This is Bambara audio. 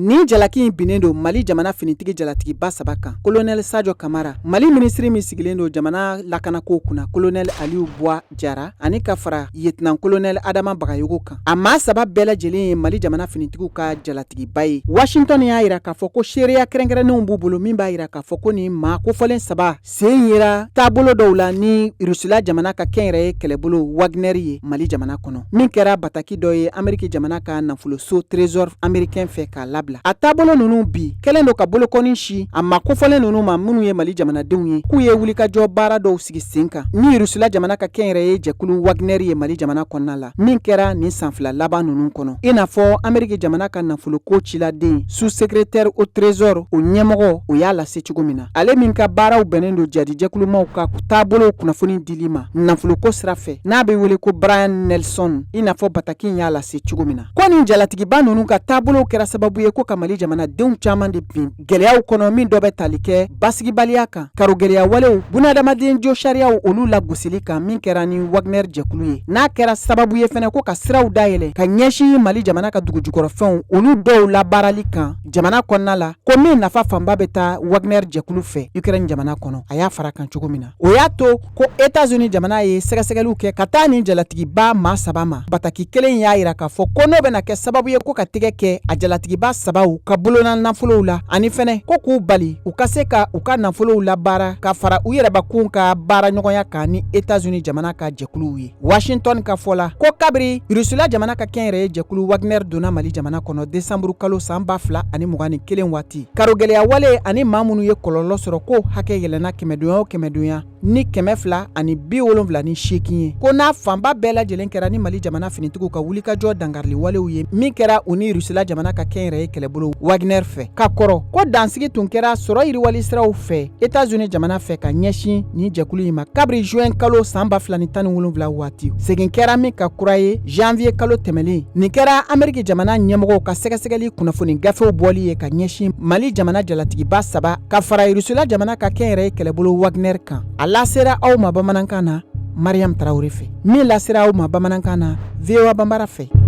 ni jalaki in binnen do Mali jamana finitigi jalatigiba saba kan. Colonel Sadio Kamara, Mali ministre min sigilen do jamana lakanako kunna Colonel Aliou Bouba Diarra ani ka fara lieutenant colonel Adama Bagayogo kan. A maa saba bɛɛ lajɛlen ye Mali jamana finitigiw ka jalatigiba ye. Washington y'a yira k'a fɔ ko seereya kɛrɛnkɛrɛnnenw b'u bolo min b'a yira k'a fɔ ko nin maa kofɔlen saba sen yera taabolo dɔw la ni Rusila jamana ka kɛnyɛrɛye kɛlɛbolo Wagner ye Mali jamana kɔnɔ. Min kɛra bataki dɔ ye Ameriki jamana ka nafoloso Trésor américain fɛ k'a labila. A taabolo ninnu bi kɛlen do ka bolokɔni si a ma kofɔlen ninnu ma minnu ye Mali jamanadenw ye k'u ye wulikajɔ baara dɔw sigi sen kan ni Rusila jamana ka kɛnyɛrɛye jɛkulu Wagner ye Mali jamana kɔnɔna la min kɛra nin san fila laban ninnu kɔnɔ. I n'a fɔ Ameriki jamana ka nafoloko ciladen sous-secrétaire au Trésor o ɲɛmɔgɔ o y'a lase cogo min na. Ale min ka baaraw bɛnnen do jadijɛkulumaw ka taabolo kunnafoni dili ma nafoloko sira fɛ n'a bɛ wele ko Brian Nelson i n'a fɔ bataki y'a lase cogo min na. Ko nin jalatigiba ninnu ka taabolo kɛra sababu ye ko ka Mali jamanadenw caman de bin gɛlɛyaw kɔnɔ min dɔ bɛ tali kɛ basigibaliya kan karogɛlɛya walew bunadamaden jo sariyaw olu lagosili kan min kɛra ni Wagner jɛkulu ye. N'a kɛra sababu ye fɛnɛ ko ka siraw dayɛlɛ ka ɲɛsin Mali jamana ka dugujukɔrɔfɛnw olu dɔw labaarali kan jamana kɔnɔna la ko min nafa fanba bɛ taa Wagner jɛkulu fɛ Ukraine jamana kɔnɔ a y'a fara kan cogo min na. O y'a to ko États-Unis jamana ye sɛgɛsɛgɛliw kɛ ka taa nin jalatigiba maa saba ma. Bataki kelen y'a yira k'a fɔ ko n'o bɛna kɛ sababu ye ko ka tɛgɛ kɛ a jalatigiba sabaw ka bolona nafolow la ani fɛnɛ ko k'u bali u ka se ka u ka nafolow labaara ka fara u yɛrɛbakun ka baara ɲɔgɔnya kan ni États-Unis jamana ka jɛkuluw ye. Washington ka fɔ la ko kabiri Rusila jamana ka kɛnyɛrɛye jɛkulu Wagner donna Mali jamana kɔnɔ décembre kalo san 2021 waati. Karogɛlɛya wale ani maa minnu ye kɔlɔlɔ sɔrɔ ko hakɛ yɛlɛnna kɛmɛdonya ni 278 ye. Ko n'a fanba bɛɛ lajɛlen kɛra ni Mali jamana finitigiw ka wulikajɔ dangarili walew ye min kɛra u ni Rusila jamana ka kɛnyɛrɛye kɛlɛbolo Wagner fɛ. Ka kɔrɔ ko dansigi tun kɛra sɔrɔ yiriwali siraw fɛ États-Unis jamana fɛ ka ɲɛsin ni jɛkulu in ma kabiri juin kalo san 2017 waati. Segin kɛra min ka kura ye janvier kalo tɛmɛlen. Nin kɛra Ameriki jamana ɲɛmɔgɔw ka sɛgɛsɛgɛli kunnafoni gafew bɔli ye ka ɲɛsin Mali jamana jalatigiba saba ka fara Rusila jamana ka kɛnyɛrɛye kɛlɛbolo Wagner kan. A lasera aw ma bamanankan na Mariam Traoré fɛ. Min lasera aw ma bamanankan na VOA Bambara fɛ.